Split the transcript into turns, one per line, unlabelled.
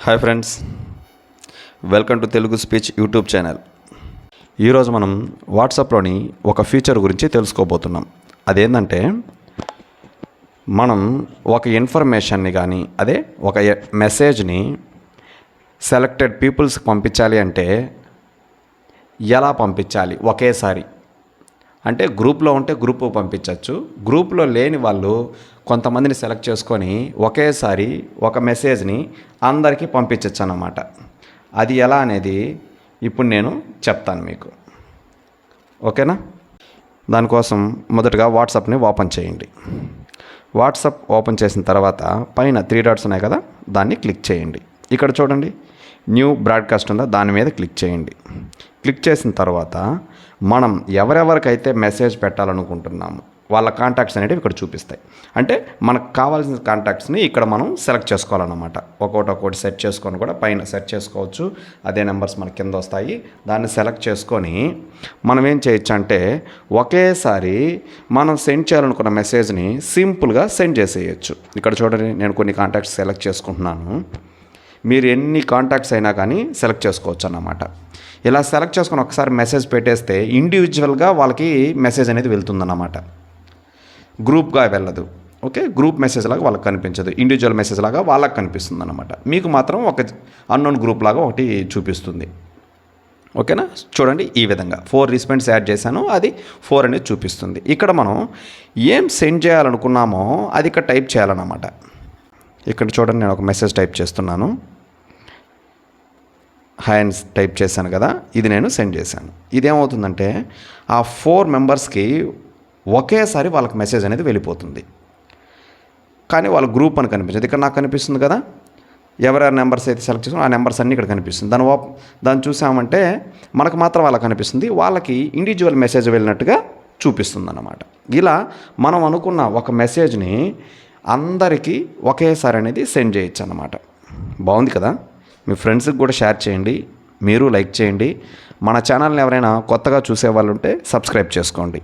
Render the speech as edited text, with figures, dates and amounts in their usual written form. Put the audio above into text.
Hi friends, welcome to Telugu speech YouTube channel. ఈరోజు మనం వాట్సాప్లోని ఒక ఫీచర్ గురించి తెలుసుకోబోతున్నాం. అదేంటంటే మనం ఒక ఇన్ఫర్మేషన్ని కానీ ఒక మెసేజ్ని సెలెక్టెడ్ పీపుల్స్కి పంపించాలి అంటే ఎలా పంపించాలి ఒకేసారి. అంటే గ్రూప్లో ఉంటే గ్రూప్ పంపించవచ్చు, గ్రూప్లో లేని వాళ్ళు కొంతమందిని సెలెక్ట్ చేసుకొని ఒకేసారి ఒక మెసేజ్ని అందరికీ పంపించవచ్చు అన్నమాట. అది ఎలా అనేది ఇప్పుడు నేను చెప్తాను మీకు, ఓకేనా? దానికోసం మొదటగా వాట్సాప్ని ఓపెన్ చేయండి. వాట్సాప్ ఓపెన్ చేసిన తర్వాత పైన 3 డాట్స్ ఉన్నాయి కదా, దాన్ని క్లిక్ చేయండి. ఇక్కడ చూడండి, న్యూ బ్రాడ్కాస్ట్ ఉందా, దాని మీద క్లిక్ చేయండి. క్లిక్ చేసిన తర్వాత మనం ఎవరెవరికైతే మెసేజ్ పెట్టాలనుకుంటున్నాము వాళ్ళ కాంటాక్ట్స్ అనేవి ఇక్కడ చూపిస్తాయి. అంటే మనకు కావాల్సిన కాంటాక్ట్స్ని ఇక్కడ మనం సెలెక్ట్ చేసుకోవాలన్నమాట. ఒక్కొక్కటి సెట్ చేసుకొని కూడా పైన సెట్ చేసుకోవచ్చు. అదే నెంబర్స్ మన కింద వస్తాయి. దాన్ని సెలెక్ట్ చేసుకొని మనం ఏం చేయొచ్చు అంటే ఒకేసారి మనం సెండ్ చేయాలనుకున్న మెసేజ్ని సింపుల్గా సెండ్ చేసేయచ్చు. ఇక్కడ చూడండి, నేను కొన్ని కాంటాక్ట్స్ సెలెక్ట్ చేసుకుంటున్నాను. మీరు ఎన్ని కాంటాక్ట్స్ అయినా కానీ సెలెక్ట్ చేసుకోవచ్చు అన్నమాట. ఇలా సెలెక్ట్ చేసుకొని ఒకసారి మెసేజ్ పెట్టేస్తే ఇండివిజువల్గా వాళ్ళకి మెసేజ్ అనేది వెళ్తుందన్నమాట, గ్రూప్గా వెళ్ళదు. ఓకే, గ్రూప్ మెసేజ్ లాగా వాళ్ళకి కనిపించదు, ఇండివిజువల్ మెసేజ్ లాగా వాళ్ళకి కనిపిస్తుంది అన్నమాట. మీకు మాత్రం ఒక అన్నోన్ గ్రూప్ లాగా ఒకటి చూపిస్తుంది. ఓకేనా? చూడండి, ఈ విధంగా 4 రెస్పాన్స్ యాడ్ చేశాను, అది 4 అనేది చూపిస్తుంది. ఇక్కడ మనం ఏం సెండ్ చేయాలనుకున్నామో అది ఇక్కడ టైప్ చేయాలన్నమాట. ఇక్కడ చూడండి, నేను ఒక మెసేజ్ టైప్ చేస్తున్నాను. హాయ్ టైప్ చేశాను కదా, ఇది నేను సెండ్ చేశాను. ఇదేమవుతుందంటే ఆ 4 మెంబర్స్కి ఒకేసారి వాళ్ళకి మెసేజ్ అనేది వెళ్ళిపోతుంది. కానీ వాళ్ళ గ్రూప్ అని కనిపించదు. ఇక్కడ నాకు కనిపిస్తుంది కదా, ఎవరెవరి నెంబర్స్ అయితే సెలెక్ట్ చేసుకుని ఆ నెంబర్స్ అన్నీ ఇక్కడ కనిపిస్తుంది. దాన్ని చూసామంటే మనకు మాత్రం వాళ్ళకి కనిపిస్తుంది, వాళ్ళకి ఇండివిజువల్ మెసేజ్ వెళ్ళినట్టుగా చూపిస్తుంది అన్నమాట. ఇలా మనం అనుకున్న ఒక మెసేజ్ని అందరికీ ఒకేసారి అనేది సెండ్ చేయొచ్చు అన్నమాట. బాగుంది కదా? మీ ఫ్రెండ్స్కి కూడా షేర్ చేయండి, మీరు లైక్ చేయండి. మన ఛానల్ని ఎవరైనా కొత్తగా చూసే వాళ్ళు ఉంటే సబ్స్క్రైబ్ చేసుకోండి.